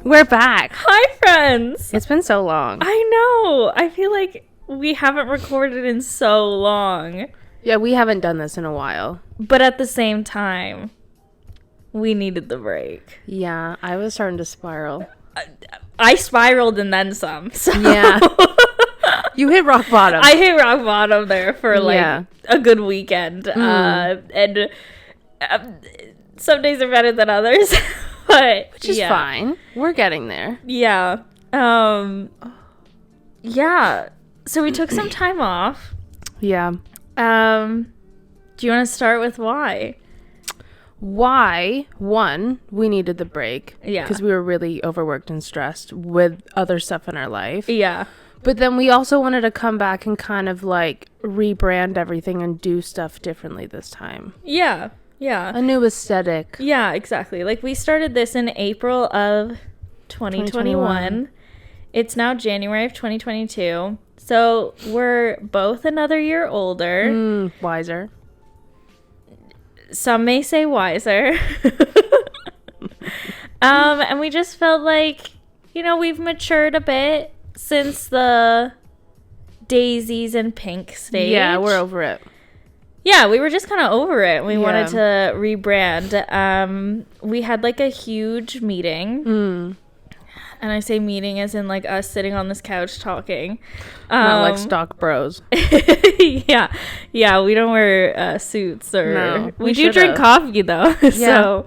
We're back. Hi, friends. It's been so long. I know. I feel like we haven't recorded in so long. Yeah, we haven't done this in a while. But at the same time, we needed the break. Yeah, I was starting to spiral. I spiraled and then some. So. Yeah. You hit rock bottom. I hit rock bottom there for a good weekend. And some days are better than others. But which is fine. We're getting there. Yeah. Yeah. So we took some time off. Yeah. Do you want to start with why? Why? One, we needed the break. Yeah. Because we were really overworked and stressed with other stuff in our life. Yeah. But then we also wanted to come back and kind of like rebrand everything and do stuff differently this time. Yeah. Yeah. A new aesthetic. Yeah, exactly. Like we started this in April of 2021. It's now January of 2022. So we're both another year older. Wiser. Some may say wiser. And we just felt like, we've matured a bit since the daisies and pink stage. Yeah, we're over it. Yeah, we were just kind of over it. We wanted to rebrand. We had like a huge meeting. And I say meeting as in like us sitting on this couch talking. Not like stock bros. Yeah. Yeah, we don't wear suits or... No, we do drink coffee though. Yeah.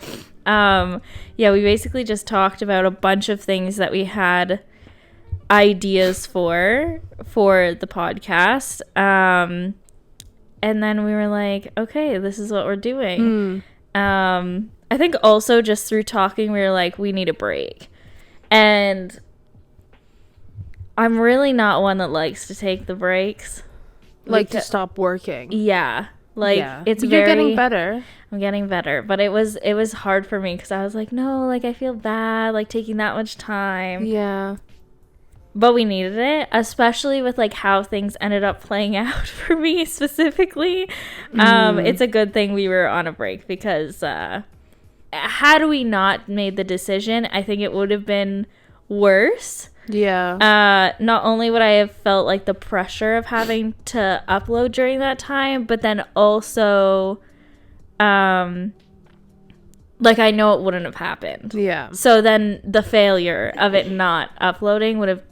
So, we basically just talked about a bunch of things that we had ideas for the podcast. And then we were like, okay, this is what we're doing. I think also just through talking, we were like, we need a break. And I'm really not one that likes to take the breaks. Like to stop working. Yeah. It's You're getting better. I'm getting better. But it was hard for me because I was like, no, like I feel bad, like taking that much time. Yeah. But we needed it, especially with like how things ended up playing out for me specifically. It's a good thing we were on a break because had we not made the decision, I think it would have been worse. Yeah. Not only would I have felt like the pressure of having to upload during that time, but then also like I know it wouldn't have happened. Yeah. So then the failure of it not uploading would have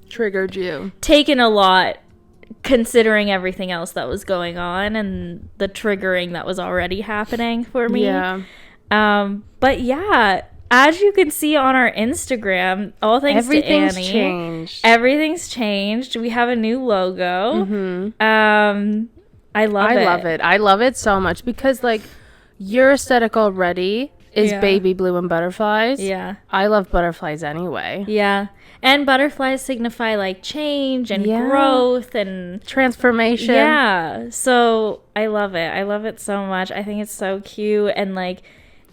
triggered you. Taken a lot considering everything else that was going on and the triggering that was already happening for me. Yeah. But yeah, as you can see on our Instagram, all thanks to Annie. Changed. Everything's changed. We have a new logo. I love it. I love it so much because like your aesthetic already is baby blue and butterflies. Yeah. I love butterflies anyway. Yeah. And butterflies signify like change and growth and transformation. Yeah. So I love it. I love it so much. I think it's so cute. And like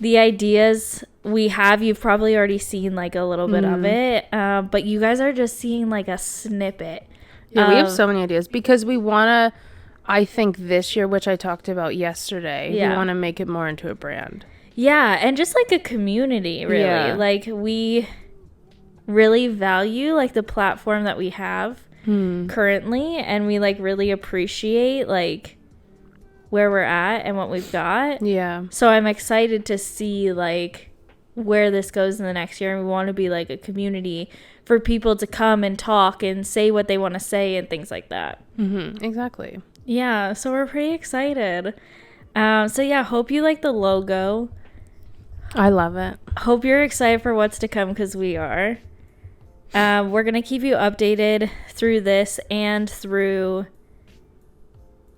the ideas we have, you've probably already seen like a little bit of it. But you guys are just seeing like a snippet. Yeah, we have so many ideas because we want to, I think this year, which I talked about yesterday, we want to make it more into a brand. Yeah. And just like a community, really. Yeah. Like we really value like the platform that we have currently, and we like really appreciate like where we're at and what we've got. Yeah. So I'm excited to see like where this goes in the next year, and we want to be like a community for people to come and talk and say what they want to say and things like that. Exactly. Yeah, so we're pretty excited. So yeah, hope you like the logo. I love it. Hope you're excited for what's to come, because we are. We're going to keep you updated through this and through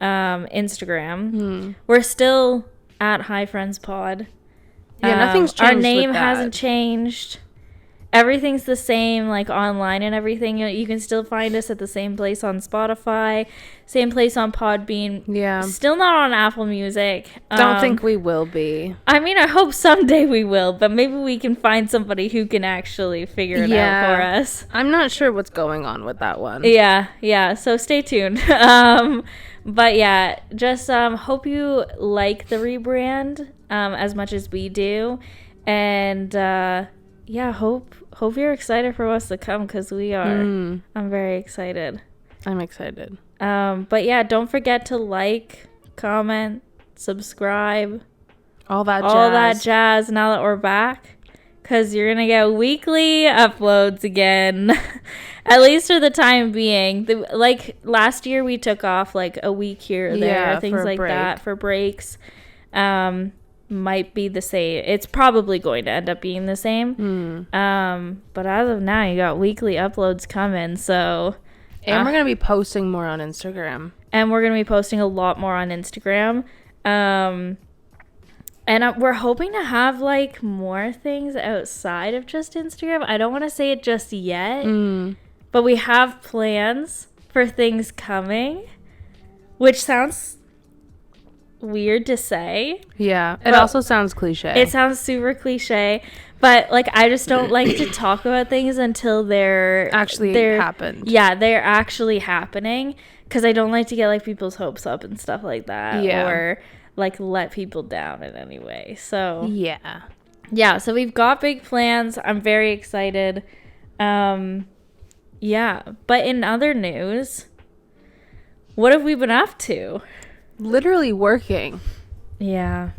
Instagram. We're still at Hi Friends Pod. Yeah, nothing's changed. Our name hasn't changed. Everything's the same, like online and everything. You can still find us at the same place on Spotify, same place on Podbean. Yeah. Still not on Apple Music. Don't think we will be. I mean, I hope someday we will, but maybe we can find somebody who can actually figure it out for us. I'm not sure what's going on with that one. Yeah. So stay tuned. But yeah, just hope you like the rebrand as much as we do. And yeah, hope you're excited for what's to come, because we are. I'm very excited. I'm excited. But yeah, don't forget to like, comment, subscribe. All that jazz now that we're back. Because you're going to get weekly uploads again. At least for the time being. Like last year we took off like a week here or there. Things like that for breaks. Might be the same. It's probably going to end up being the same. But as of now, you got weekly uploads coming. So, and we're going to be posting more on Instagram. And we're going to be posting a lot more on Instagram. And we're hoping to have like more things outside of just Instagram. I don't want to say it just yet, but we have plans for things coming, which sounds weird to say. Yeah, it also sounds cliche. It sounds super cliche, but like I just don't like to talk about things until they're happened. Yeah, they're actually happening, because I don't like to get like people's hopes up and stuff like that, or like let people down in any way. So yeah, so we've got big plans. I'm very excited. But in other news, what have we been up to? Literally working. Yeah.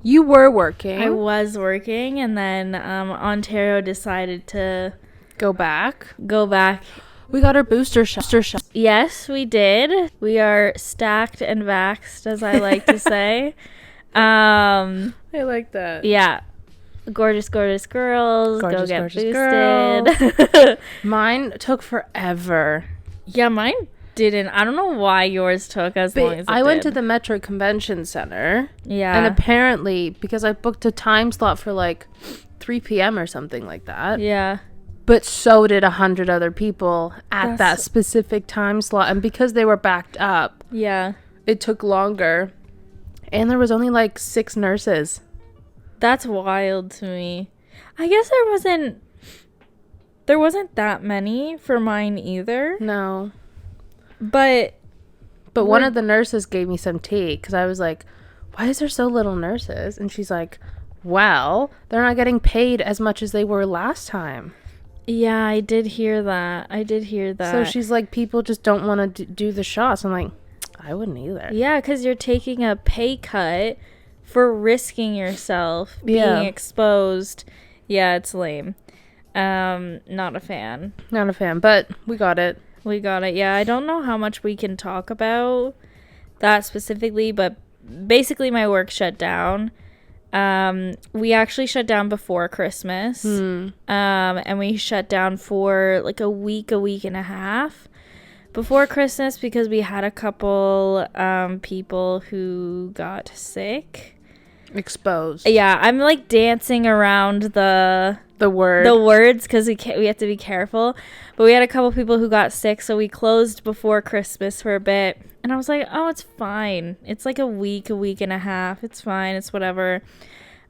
You were working. I was working, and then Ontario decided to go back. We got our booster shot. Yes, we did. We are stacked and vaxxed, as I like to say. I like that. Yeah. Gorgeous girls. Go get boosted. Girls. Mine took forever. Yeah, mine didn't. I don't know why yours took as long as it I went to the Metro Convention Center. Yeah. And apparently, because I booked a time slot for like 3 p.m. or something like that. Yeah. But so did 100 other people at that specific time slot. And because they were backed up, it took longer. And there was only like 6 nurses. That's wild to me. I guess there wasn't that many for mine either. No. But one of the nurses gave me some tea, because I was like, why is there so little nurses? And she's like, well, they're not getting paid as much as they were last time. Yeah, I did hear that. So she's like, people just don't want to do the shots. I'm like, I wouldn't either. Yeah, because you're taking a pay cut for risking yourself being exposed. Yeah, it's lame. Not a fan. But we got it. Yeah, I don't know how much we can talk about that specifically, but basically my work shut down. We actually shut down before Christmas. And we shut down for like a week and a half before Christmas, because we had a couple people who got sick. Exposed. Yeah, I'm like dancing around the words, because we have to be careful. But we had a couple people who got sick, so we closed before Christmas for a bit. And I was like, oh, it's fine. It's like a week and a half. It's fine. It's whatever.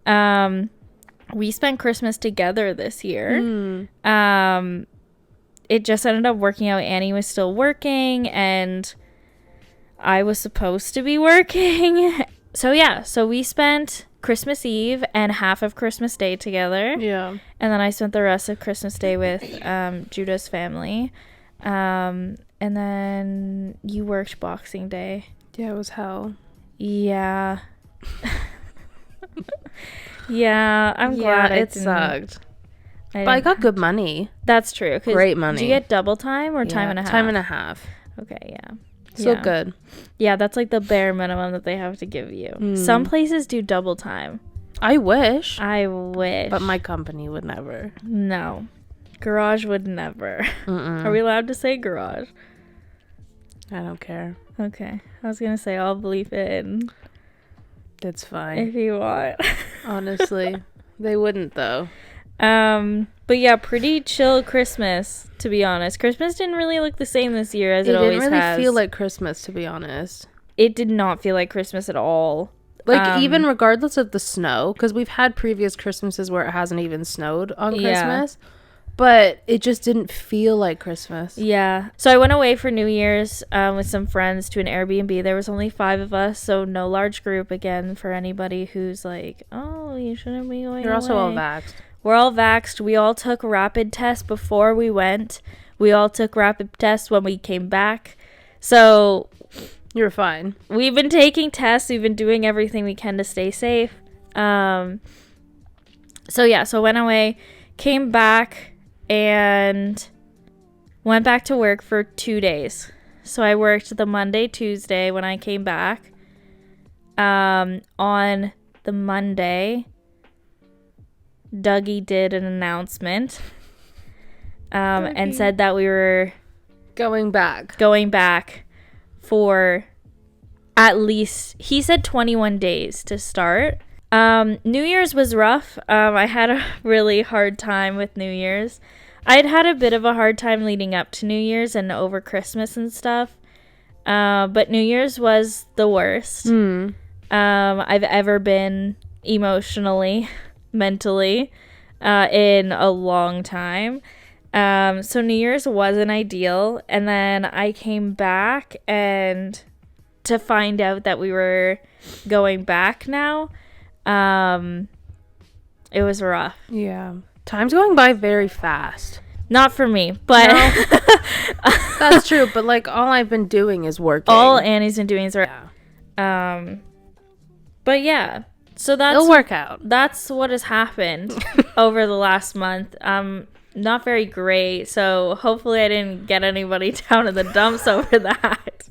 We spent Christmas together this year. It just ended up working out. Annie was still working, and I was supposed to be working. So yeah, so we spent Christmas Eve and half of Christmas Day together. Yeah. And then I spent the rest of Christmas Day with Judo's family. And then you worked Boxing Day. Yeah, it was hell. Yeah. Yeah, I'm glad it sucked. But I got good money. That's true. Great money. Did you get double time or time and a half? Time and a half. Okay, yeah. So good. Yeah, that's like the bare minimum that they have to give you. Some places do double time. I wish. But my company would never. No. Garage would never. Are we allowed to say garage? I don't care. Okay. I was going to say I'll bleep it in. It's fine. If you want. Honestly. They wouldn't, though. But yeah, pretty chill Christmas, to be honest. Christmas didn't really look the same this year as it always has. It didn't really feel like Christmas, to be honest. It did not feel like Christmas at all. Like, even regardless of the snow, because we've had previous Christmases where it hasn't even snowed on Christmas. But it just didn't feel like Christmas. Yeah. So I went away for New Year's with some friends to an Airbnb. There was only 5 of us, so no large group again for anybody who's like, oh, you shouldn't be going away. You're also all vaxxed. we're all vaxxed. We all took rapid tests before we went. We all took rapid tests when we came back. So you're fine. We've been taking tests. We've been doing everything we can to stay safe. So went away, came back, and went back to work for 2 days. So I worked the Monday, Tuesday when I came back. On the Monday, Dougie did an announcement and said that we were going back for at least, he said 21 days to start. New Year's was rough. I had a really hard time with New Year's. I'd had a bit of a hard time leading up to New Year's and over Christmas and stuff. But New Year's was the worst I've ever been emotionally, mentally, in a long time. So New Year's wasn't ideal. And then I came back and to find out that we were going back now, it was rough. Yeah. Time's going by very fast. Not for me, but no. That's true. But like all I've been doing is working. All Annie's been doing is work. Yeah. But yeah, so it'll work out. That's what has happened over the last month. Not very great. So hopefully I didn't get anybody down in the dumps over that.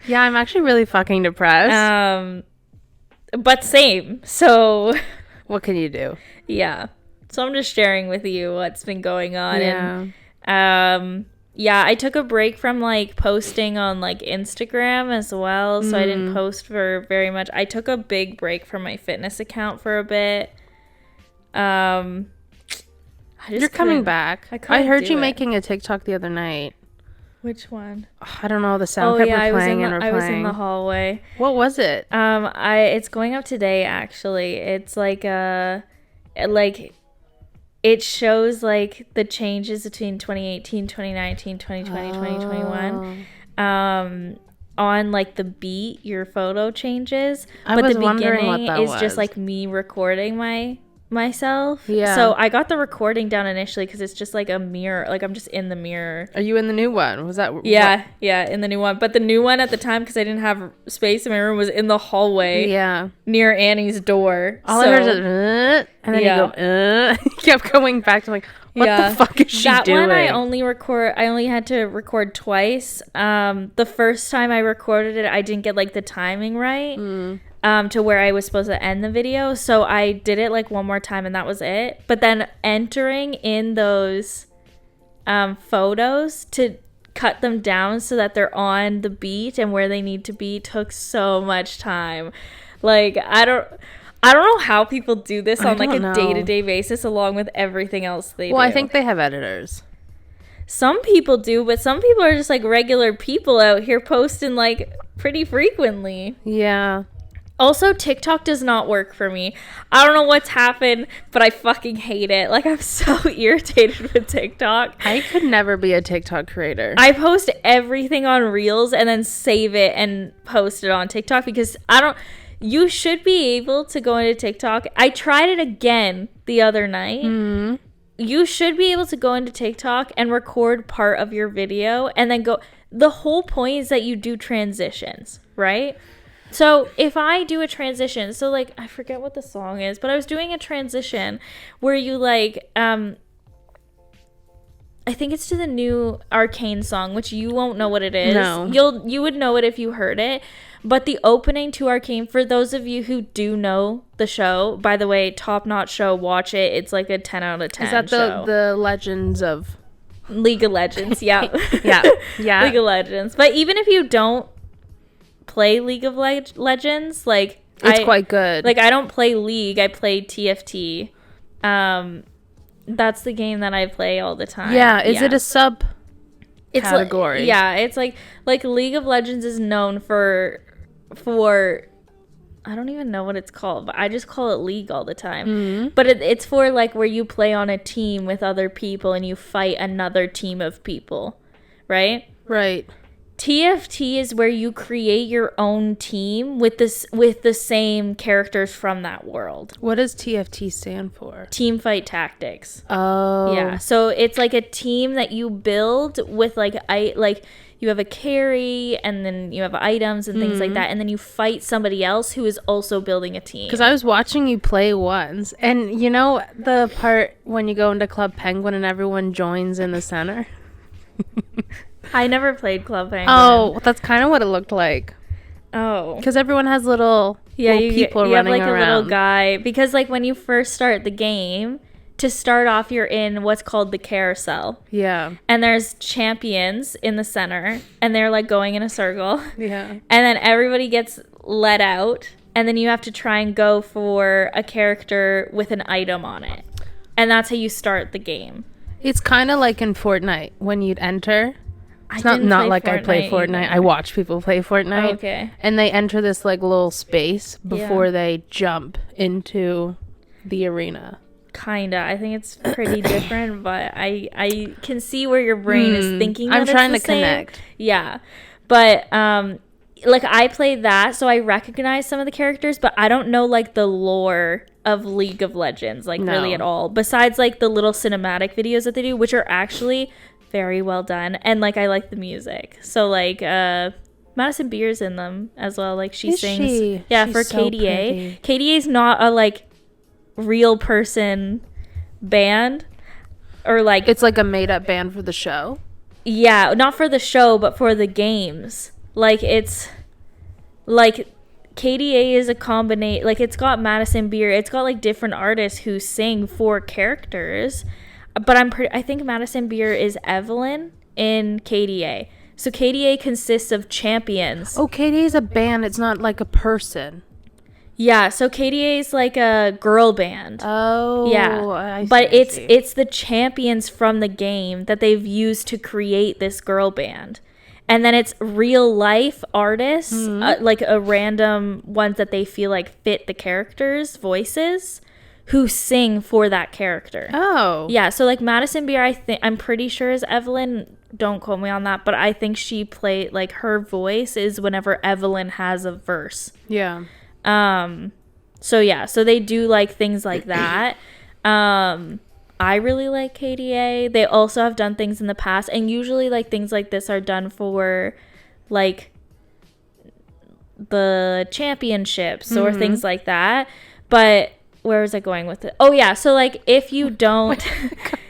Yeah, I'm actually really fucking depressed. But same. So what can you do? Yeah. So I'm just sharing with you what's been going on. Yeah. And I took a break from like posting on like Instagram as well. So I didn't post for very much. I took a big break from my fitness account for a bit. You're coming back. I heard you making a TikTok the other night. Which one? I don't know. The sound kept replaying and replaying. I was in the hallway. What was it? It's going up today actually. It's like it shows like the changes between 2018, 2019, 2020, 2021. On like the beat, your photo changes. But the beginning is just like me recording myself. Yeah. So I got the recording down initially because it's just like a mirror. Like I'm just in the mirror. Are you in the new one? Was that? Yeah, in the new one. But the new one at the time, because I didn't have space in my room, was in the hallway. Yeah. Near Annie's door. All I heard is and then you go, you kept going back to like, what the fuck is she doing? That one I only had to record twice. The first time I recorded it, I didn't get like the timing right. To where I was supposed to end the video. So I did it like one more time and that was it. But then entering in those photos to cut them down so that they're on the beat and where they need to be took so much time. Like I don't know how people do this on like a day-to-day basis along with everything else they do. Well, I think they have editors. Some people do, but some people are just like regular people out here posting like pretty frequently. Yeah. Also, TikTok does not work for me. I don't know what's happened, but I fucking hate it. Like, I'm so irritated with TikTok. I could never be a TikTok creator. I post everything on Reels and then save it and post it on TikTok because you should be able to go into TikTok. I tried it again the other night. Mm-hmm. You should be able to go into TikTok and record part of your video and then go. The whole point is that you do transitions, right? So if I do a transition, so like I forget what the song is, but I was doing a transition where you like I think it's to the new Arcane song, which you won't know what it is. No. You would know it if you heard it. But the opening to Arcane, for those of you who do know the show, by the way, top-notch show, watch it. It's like a 10 out of 10 show. Is that the Legends of League of Legends? Yeah. yeah. League of Legends. But even if you don't play League of Legends, like it's quite good. Like I don't play League, I play TFT. That's the game that I play all the time. Yeah, is it a sub category? Yeah, it's like League of Legends is known for I don't even know what it's called, but I just call it League all the time. Mm-hmm. But it's for like where you play on a team with other people and you fight another team of people, right? Right. TFT is where you create your own team with the same characters from that world. What does TFT stand for? Team Fight Tactics. Oh. Yeah. So it's like a team that you build with you have a carry, and then you have items and things like that, and then you fight somebody else who is also building a team. Because I was watching you play once, and you know the part when you go into Club Penguin and everyone joins in the center? I never played Club Penguin. Oh, that's kind of what it looked like. Oh. Because everyone has little people running around. You have like a little guy. Because like when you first start the game, to start off, you're in what's called the carousel. Yeah. And there's champions in the center, and they're like going in a circle. Yeah. And then everybody gets let out, and then you have to try and go for a character with an item on it. And that's how you start the game. It's kind of like in Fortnite when you'd enter. It's not like Fortnite. I play Fortnite. Either. I watch people play Fortnite. Oh, okay. And they enter this like little space before they jump into the arena. Kinda. I think it's pretty different, but I can see where your brain is thinking. I'm trying to connect. Yeah, but like I played that, so I recognize some of the characters, but I don't know like the lore of League of Legends really at all. Besides like the little cinematic videos that they do, which are actually very well done, and like I like the music. So like Madison Beer's in them as well. Like she sings. Yeah, she's for KDA. So KDA's not a like real person band, or like it's like a made up band for the show. Yeah, not for the show, but for the games. Like it's like KDA is a combination. Like it's got Madison Beer. It's got like different artists who sing for characters. But I think Madison Beer is Evelyn in KDA. So KDA consists of champions. Oh, KDA is a band. It's not like a person. Yeah, so KDA is like a girl band. Oh, yeah. But it's the champions from the game that they've used to create this girl band. And then it's real life artists, like a random ones that they feel like fit the characters' voices, who sing for that character. Oh. Yeah, so like Madison Beer, I'm pretty sure is Evelyn. Don't quote me on that, but I think she played, like her voice is whenever Evelyn has a verse. Yeah. So yeah, so they do like things like that. I really like KDA. They also have done things in the past, and usually like things like this are done for like the championships or things like that. But where was I going with it? Oh yeah, so like if you don't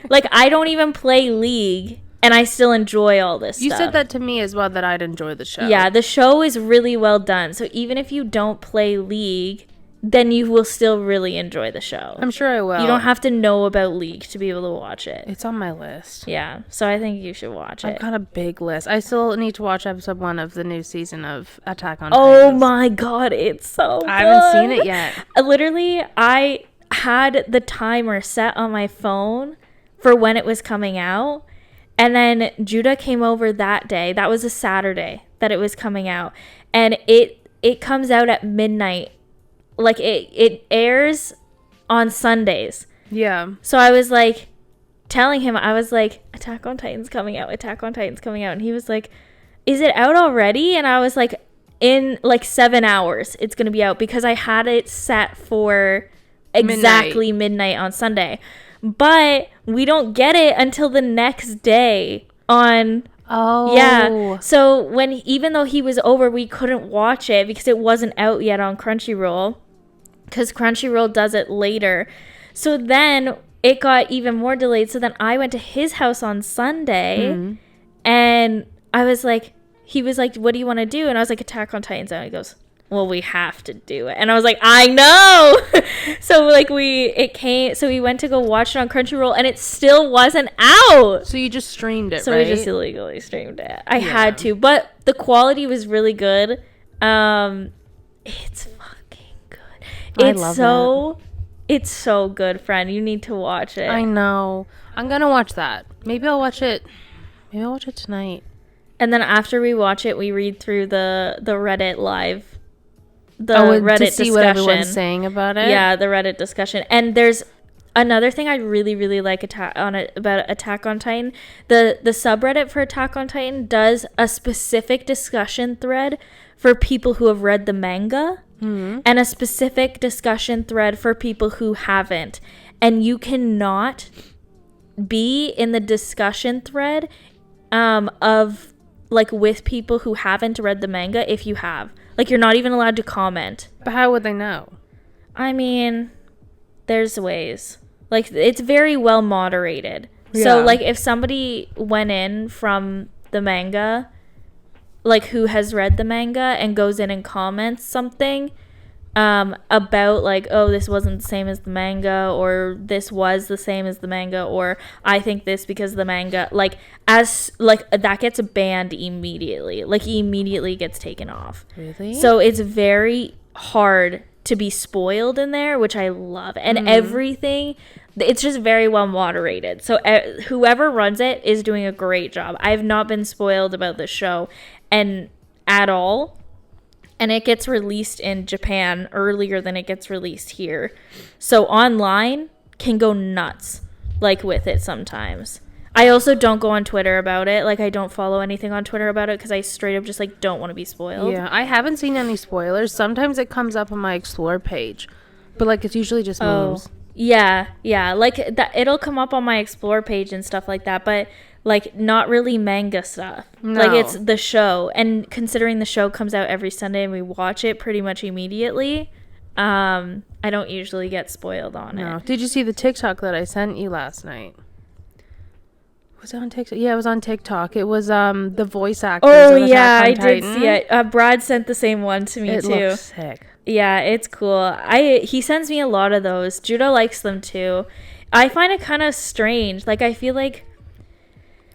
like I don't even play League and I still enjoy all this stuff. You said that to me as well, that I'd enjoy the show. Yeah, the show is really well done. So even if you don't play League, then you will still really enjoy the show. I'm sure I will. You don't have to know about League to be able to watch it. It's on my list. Yeah, so I think you should watch it. I've got a big list. I still need to watch episode 1 of the new season of Attack on Titans. Oh my god, it's so good. I haven't seen it yet. Literally, I had the timer set on my phone for when it was coming out. And then Judo came over that day. That was a Saturday that it was coming out. And it comes out at midnight. Like, it airs on Sundays. Yeah. So I was, like, telling him, I was like, Attack on Titan's coming out. Attack on Titan's coming out. And he was like, is it out already? And I was like, in, like, 7 hours, it's going to be out. Because I had it set for exactly midnight on Sunday. But we don't get it until the next day on... Oh. Yeah. So even though he was over, we couldn't watch it because it wasn't out yet on Crunchyroll. Because Crunchyroll does it later. So then it got even more delayed. So then I went to his house on Sunday. And I was like... He was like, what do you want to do? And I was like, Attack on Titans. And he goes... well, we have to do it. And I was like, I know. So like we went to go watch it on Crunchyroll and it still wasn't out. So you just streamed it, so right? we just illegally streamed it. I had to, but the quality was really good. It's fucking good. I love it. It's so good, friend. You need to watch it. I know. I'm going to watch that. Maybe I'll watch it tonight. And then after we watch it, we read through the Reddit live. Reddit to see discussion. What everyone's saying about it. Yeah, the Reddit discussion. And there's another thing I really, really like about Attack on Titan, the subreddit for Attack on Titan does a specific discussion thread for people who have read the manga, and a specific discussion thread for people who haven't. And you cannot be in the discussion thread of like with people who haven't read the manga if you have. Like, you're not even allowed to comment. But how would they know? I mean, there's ways. Like, it's very well moderated. Yeah. So, like, if somebody went in from the manga, like, who has read the manga and goes in and comments something about, like, oh, this wasn't the same as the manga, or this was the same as the manga, or I think this because the manga, like, as, like, that gets banned immediately. Like, immediately gets taken off. Really? So it's very hard to be spoiled in there, which I love. And everything, it's just very well moderated. So whoever runs it is doing a great job. I have not been spoiled about the show and at all. And it gets released in Japan earlier than it gets released here. So online can go nuts, like, with it sometimes. I also don't go on Twitter about it. Like, I don't follow anything on Twitter about it because I straight up just, like, don't want to be spoiled. Yeah, I haven't seen any spoilers. Sometimes it comes up on my Explore page. But, like, it's usually just memes. Yeah. Like, that, it'll come up on my Explore page and stuff like that. But, like, not really manga stuff. No. Like, it's the show. And considering the show comes out every Sunday and we watch it pretty much immediately, I don't usually get spoiled on it. Did you see the TikTok that I sent you last night? Was it on TikTok? Yeah, it was on TikTok. It was the voice actors. Oh, yeah, I did see it. Brad sent the same one to me, too. It looks sick. Yeah, it's cool. He sends me a lot of those. Judo likes them, too. I find it kind of strange. Like, I feel like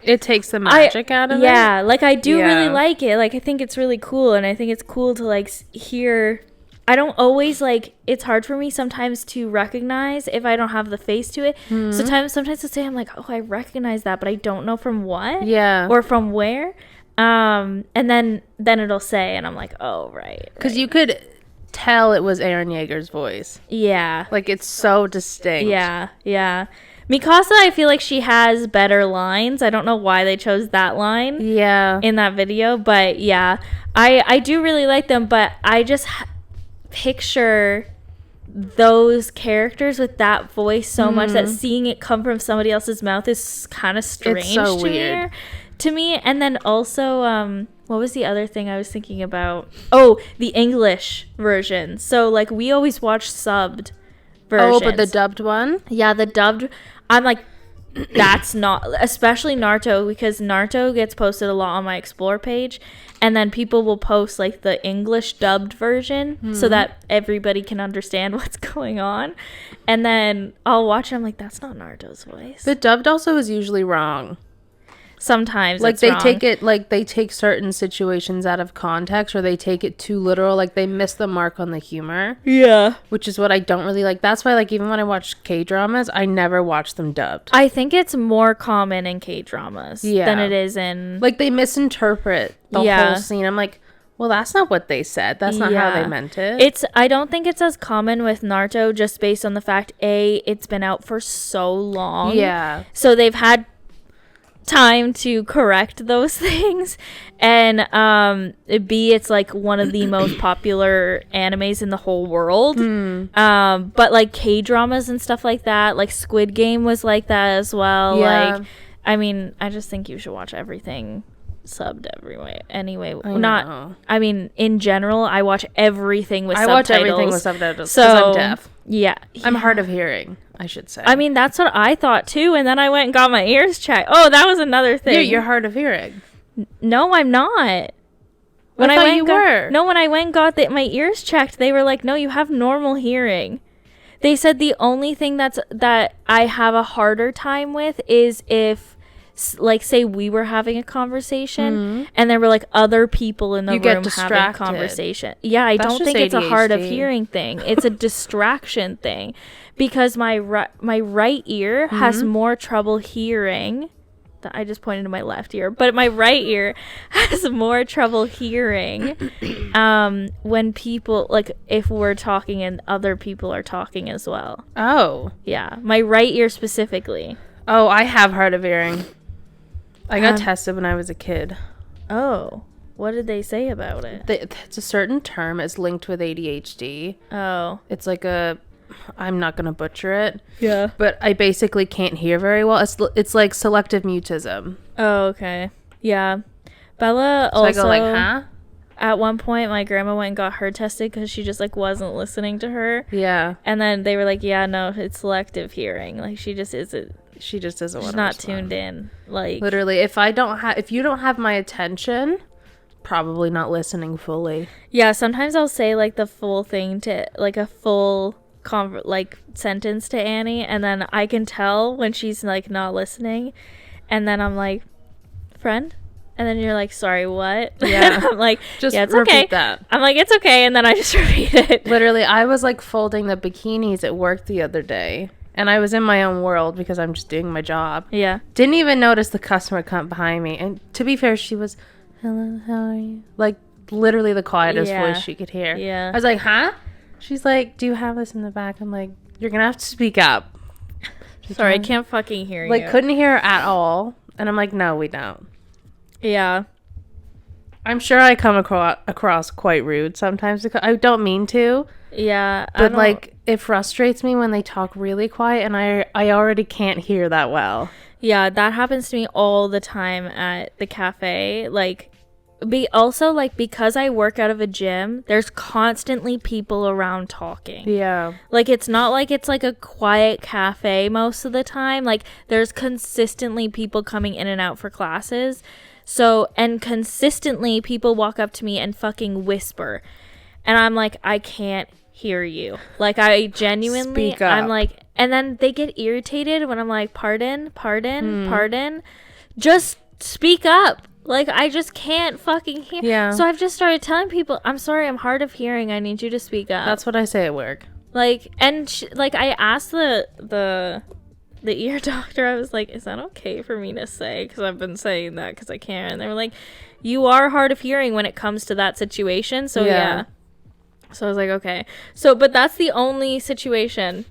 it takes the magic out of it. Yeah, like, I do really like it. Like, I think it's really cool, and I think it's cool to, like, hear. I don't always, like, it's hard for me sometimes to recognize if I don't have the face to it. Sometimes I'll say, I'm like, oh, I recognize that, but I don't know from what. Yeah. Or from where. And then it'll say, and I'm like, oh, right. Because you could tell it was Eren Yeager's voice. Yeah. Like, it's so distinct. Yeah. Mikasa, I feel like she has better lines. I don't know why they chose that line. Yeah. In that video, but yeah. I do really like them, but I just picture those characters with that voice so much that seeing it come from somebody else's mouth is kind of strange. It's so weird to me. And then also what was the other thing I was thinking about? Oh, the English version. So, like, we always watch subbed versions. Oh, but the dubbed one? Yeah, the dubbed. I'm like, that's not, especially Naruto, because Naruto gets posted a lot on my Explore page, and then people will post, like, the English dubbed version so that everybody can understand what's going on. And then I'll watch it, I'm like, that's not Naruto's voice. The dubbed also is usually wrong. Sometimes like, it's they wrong. take it, like, they take certain situations out of context, or they take it too literal. Like, they miss the mark on the humor. Yeah. Which is what I don't really like. That's why, like, even when I watch K-dramas, I never watch them dubbed. I think it's more common in K-dramas than it is in... Like, they misinterpret the whole scene. I'm like, well, that's not what they said. That's not how they meant it. I don't think it's as common with Naruto, just based on the fact, A, it's been out for so long. Yeah. So they've had time to correct those things, and B, it's like one of the most popular animes in the whole world. But like K-dramas and stuff like that, like Squid Game was like that as well. Like, I mean, I just think you should watch everything subbed anyway. I mean, in general, I watch everything with subtitles. I watch everything with subtitles because I'm deaf. Yeah. I'm hard of hearing, I should say. I mean, that's what I thought too, and then I went and got my ears checked. Oh, that was another thing. You're hard of hearing. No, I'm not. When I went you were. No, when I went and got my ears checked, they were like, no, you have normal hearing. They said the only thing that I have a harder time with is if, like, say we were having a conversation and there were, like, other people in the room having a conversation. Yeah, I don't think it's a hard of hearing thing. It's a distraction thing, because my right ear has more trouble hearing I just pointed to my left ear, but my right ear has more trouble hearing when people, like, if we're talking and other people are talking as well. Oh. Yeah, my right ear specifically. Oh, I have hard of hearing. I got tested when I was a kid. Oh. What did they say about it? It's a certain term. It's linked with ADHD. Oh. It's like I'm not going to butcher it. Yeah. But I basically can't hear very well. It's like selective mutism. Oh, okay. Yeah. Bella also... So I go like, huh? At one point, my grandma went and got her tested because she just, like, wasn't listening to her. Yeah. And then they were like, yeah, no, it's selective hearing. Like, she just isn't... She just doesn't want to not respond. tuned in. Like... Literally, if you don't have my attention... Probably not listening fully. Yeah, sometimes I'll say like the full thing to like a full sentence to Annie, and then I can tell when she's like not listening, and then I'm like, friend, and then you're like, sorry, what? Yeah. I'm like, just yeah, it's repeat okay. That. I'm like, it's okay, and then I just repeat it. Literally, I was like folding the bikinis at work the other day, and I was in my own world because I'm just doing my job. Yeah. Didn't even notice the customer come behind me, and to be fair, she was. Hello, how are you? Like, literally the quietest voice she could hear. Yeah. I was like, huh? She's like, do you have this in the back? I'm like, you're going to have to speak up. Sorry, I can't fucking hear you. Like, couldn't hear her at all. And I'm like, no, we don't. Yeah. I'm sure I come across quite rude sometimes because I don't mean to. Yeah. But, like, it frustrates me when they talk really quiet and I already can't hear that well. Yeah, that happens to me all the time at the cafe. Like, also, like, because I work out of a gym, there's constantly people around talking. Yeah. Like, it's not like it's like a quiet cafe most of the time. Like, there's consistently people coming in and out for classes. So, and consistently people walk up to me and fucking whisper. And I'm like, I can't hear you. Like, I genuinely, speak up. I'm like, and then they get irritated when I'm like, pardon. Just speak up. Like, I just can't fucking hear. Yeah. So I've just started telling people, I'm sorry, I'm hard of hearing. I need you to speak up. That's what I say at work. Like, and like, I asked the ear doctor, I was like, is that okay for me to say? Because I've been saying that because I can. And they were like, you are hard of hearing when it comes to that situation. So yeah. So I was like, okay. So, but that's the only situation.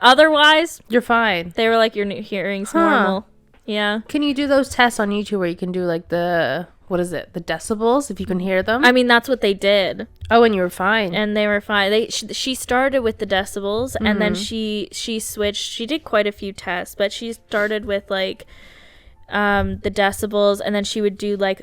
Otherwise, you're fine. They were like, your hearing's normal. Yeah. Can you do those tests on YouTube where you can do like the decibels if you can hear them? I mean, that's what they did. Oh, and you were fine. And they were fine. She started with the decibels, and then she switched. She did quite a few tests, but she started with like the decibels, and then she would do like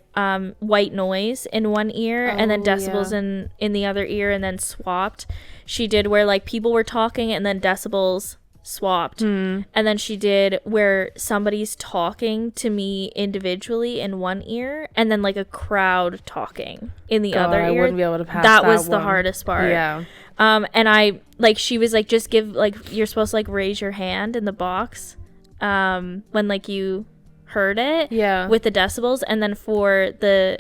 white noise in one ear and then decibels in the other ear, and then swapped. She did where like people were talking and then decibels swapped. And then she did where somebody's talking to me individually in one ear and then like a crowd talking in the other ear. I wouldn't be able to pass that was the hardest part. Yeah. And I like, she was like, just give, like, you're supposed to like raise your hand in the box when like you heard it with the decibels, and then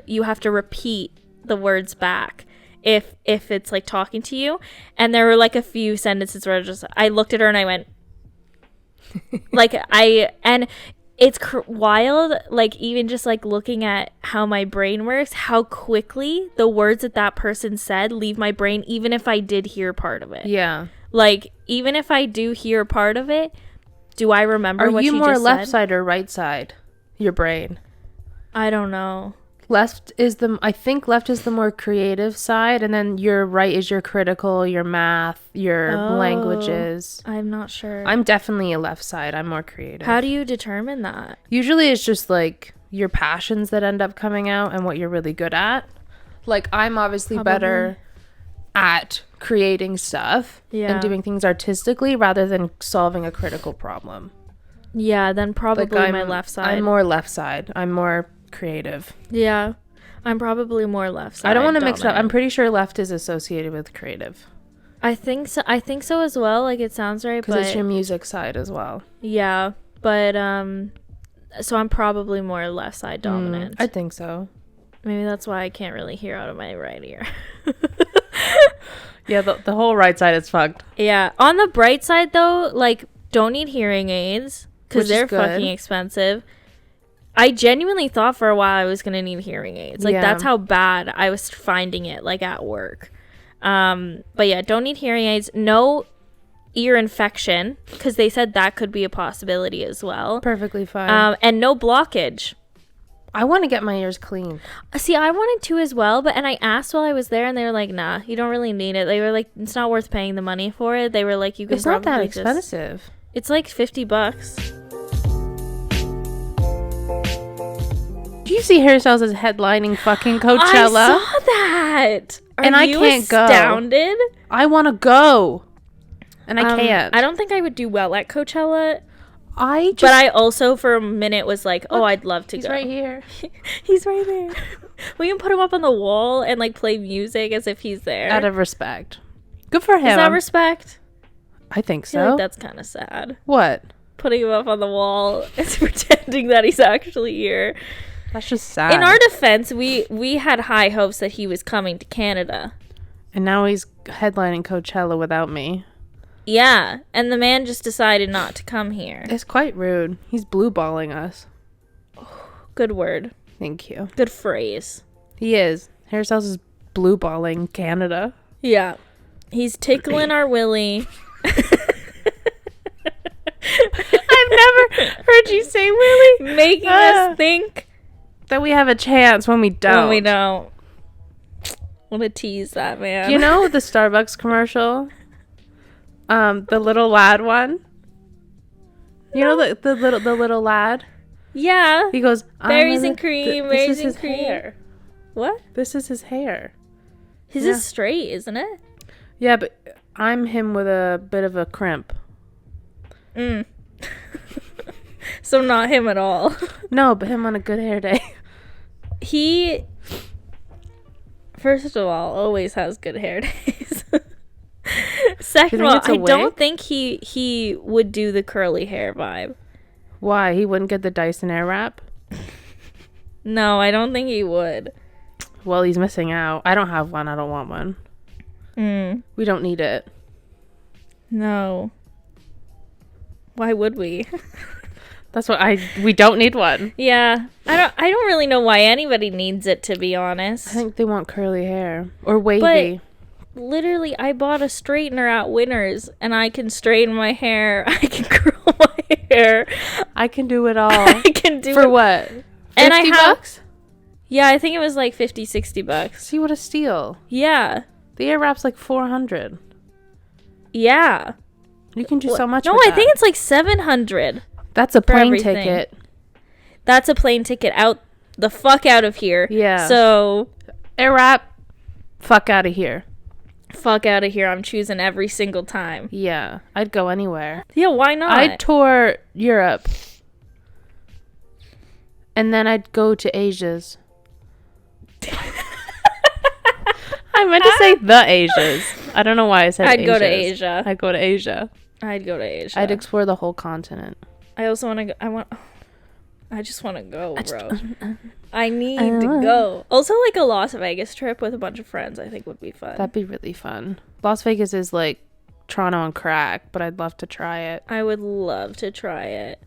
you have to repeat the words back if it's like talking to you. And there were like a few sentences where I looked at her and I went like, and it's wild, like, even just like looking at how my brain works, how quickly the words that person said leave my brain, even if I did hear part of it. Yeah. Like, even if I do hear part of it, do I remember what she just said? Are you more left side or right side? Your brain. I don't know. I think left is the more creative side, and then your right is your critical, your math, your languages. I'm not sure. I'm definitely a left side. I'm more creative. How do you determine that? Usually it's just like your passions that end up coming out and what you're really good at. Like, I'm obviously better at creating stuff and doing things artistically rather than solving a critical problem. Yeah, then probably my left side. I'm more left side. I'm more creative. Yeah, I'm probably more left side. I don't want to mix it up. I'm pretty sure left is associated with creative. I think so as well. Like, it sounds right, because it's your music side as well. Yeah, but so I'm probably more left side dominant. I think so. Maybe that's why I can't really hear out of my right ear. Yeah, the whole right side is fucked. Yeah, on the bright side though, like, don't need hearing aids because they're fucking expensive. I genuinely thought for a while I was going to need hearing aids. Like, that's how bad I was finding it, like, at work. But yeah, don't need hearing aids. No ear infection, because they said that could be a possibility as well. Perfectly fine. And no blockage. I want to get my ears clean. See, I wanted to as well, and I asked while I was there, and they were like, nah, you don't really need it. They were like, it's not worth paying the money for it. They were like, you can It's not that expensive. It's like $50. Do you see hairstyles as headlining fucking Coachella? I saw that. And I can't go. Astounded? I want to go. And I can't. I don't think I would do well at Coachella. But I also for a minute was like, oh, I'd love to go. He's right here. He's right there. We can put him up on the wall and like play music as if he's there. Out of respect. Good for him. Is that respect? I think so. I feel like that's kind of sad. What? Putting him up on the wall and pretending that he's actually here. That's just sad. In our defense, we had high hopes that he was coming to Canada. And now he's headlining Coachella without me. Yeah, and the man just decided not to come here. It's quite rude. He's blue balling us. Good word. Thank you. Good phrase. He is. Hairstyles is blue balling Canada. Yeah. He's tickling our willy. I've never heard you say willy. Making us think that we have a chance when we don't. When we don't. Want to tease that, man. You know the Starbucks commercial? The little lad one. You know the little lad. Yeah. He goes berries and cream. Berries and cream. Hair. What? This is his hair. His is straight, isn't it? Yeah, but I'm him with a bit of a crimp. So not him at all. No, but him on a good hair day. He, first of all, always has good hair days. Second of all, I don't think he would do the curly hair vibe. Why? He wouldn't get the Dyson Airwrap? No, I don't think he would. Well, he's missing out. I don't have one. I don't want one. We don't need it. No. Why would we? That's what we don't need one. Yeah. I don't really know why anybody needs it, to be honest. I think they want curly hair or wavy. But literally, I bought a straightener at Winners, and I can straighten my hair. I can curl my hair. I can do it all. I can do for what? 50 and I bucks? Yeah, I think it was like $50-$60. See, what a steal. Yeah. The Airwrap's like $400. Yeah. You can do so much. No, with I that. think it's like $700. That's a plane ticket. That's a plane ticket out the fuck out of here. Yeah. So Airwrap, fuck out of here. Fuck out of here. I'm choosing every single time. Yeah, I'd go anywhere. Yeah, why not? I'd tour Europe. And then I'd go to Asia's. I meant to say the Asias. I don't know why I said I'd go to Asia. I'd go to Asia. I'd go to Asia. I'd explore the whole continent. I also want to go. I just want to go, bro. I need to go. Also, like a Las Vegas trip with a bunch of friends, I think would be fun. That'd be really fun. Las Vegas is like Toronto on crack, but I'd love to try it. I would love to try it.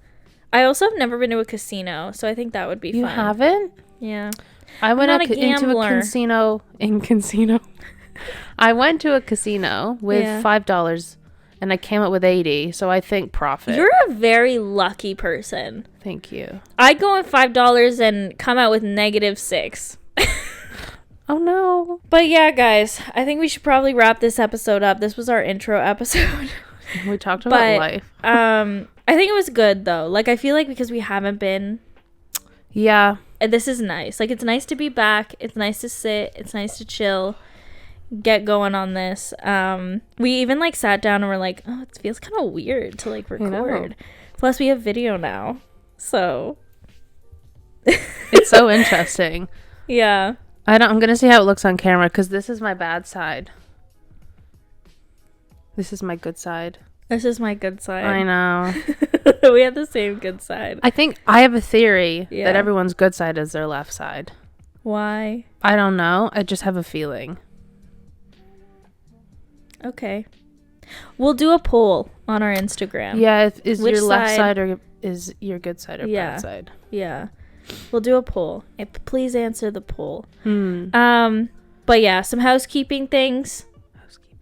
I also have never been to a casino, so I think that would be fun. You haven't? Yeah. I went into a casino. I went to a casino with $5 and I came up with 80, so I think profit. You're a very lucky person. Thank you. I'd go with $5 and come out with -6. Oh no. But yeah, guys, I think we should probably wrap this episode up. This was our intro episode. We talked about life. I think it was good though. Like, I feel like because we haven't been. Yeah. And this is nice. Like, it's nice to be back. It's nice to sit. It's nice to chill. Get going on this. We even like sat down and were like, oh, it feels kind of weird to like record. Plus we have video now, so it's so interesting. Yeah. I'm gonna see how it looks on camera because this is my bad side. This is my good side. This is my good side. I know. We have the same good side. I think I have a theory that everyone's good side is their left side. Why? I don't know. I just have a feeling. Okay. We'll do a poll on our Instagram. Yeah, is your left side or is your good side or bad side? Yeah. We'll do a poll. Please answer the poll. But yeah, some housekeeping things.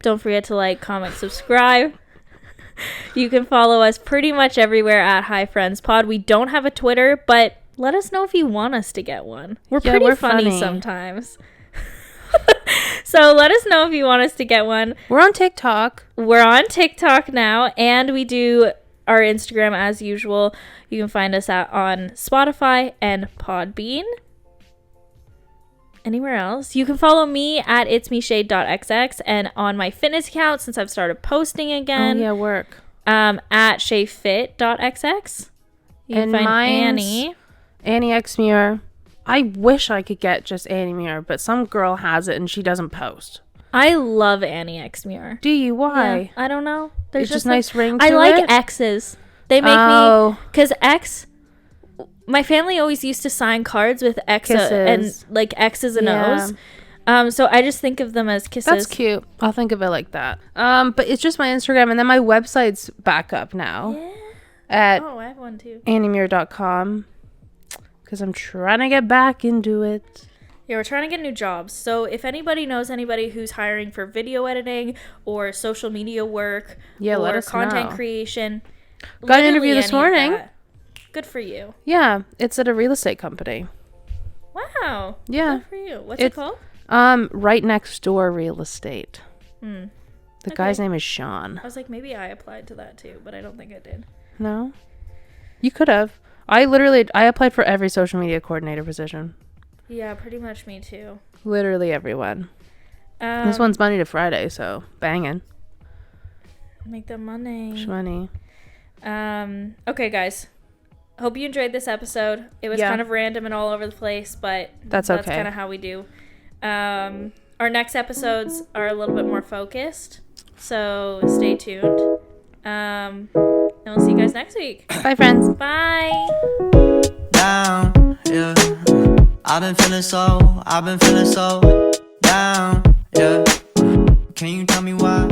Don't forget to like, comment, subscribe. You can follow us pretty much everywhere at Hi Friends Pod. We don't have a Twitter, but let us know if you want us to get one. We're pretty funny sometimes. So let us know if you want us to get one. We're on TikTok. We're on TikTok now, and we do our Instagram as usual. You can find us on Spotify and Podbean. Anywhere else? You can follow me at itsmeshade.xx and on my fitness account since I've started posting again. Oh yeah, work. At shayfit.xx. You can find Annie. Annie X Muir. I wish I could get just Annie Muir, but some girl has it and she doesn't post. I love Annie X Muir. Do you? Why? Yeah, I don't know. There's just nice ring to it. I like X's. They make me, because X, my family always used to sign cards with X and like X's and O's. So I just think of them as kisses. That's cute. I'll think of it like that. But it's just my Instagram, and then my website's back up now. Yeah. I have one too. anniemuir.com. Because I'm trying to get back into it. Yeah, we're trying to get new jobs. So if anybody knows anybody who's hiring for video editing or social media work or let us content know. Creation. Got an interview this morning. Good for you. Yeah, it's at a real estate company. Wow. Yeah. Good for you. What's it called? Right Next Door Real Estate. The guy's name is Sean. I was like, maybe I applied to that too, but I don't think I did. No? You could have. I applied for every social media coordinator position. Yeah, pretty much me too. Literally everyone. This one's Monday to Friday, so banging. Make the money. Shmoney. Okay, guys. Hope you enjoyed this episode. It was kind of random and all over the place, but that's kind of how we do. Our next episodes are a little bit more focused, so stay tuned. And we'll see you guys next week. Bye, friends. Bye. Down, yeah. I've been feeling so down, yeah. Can you tell me why?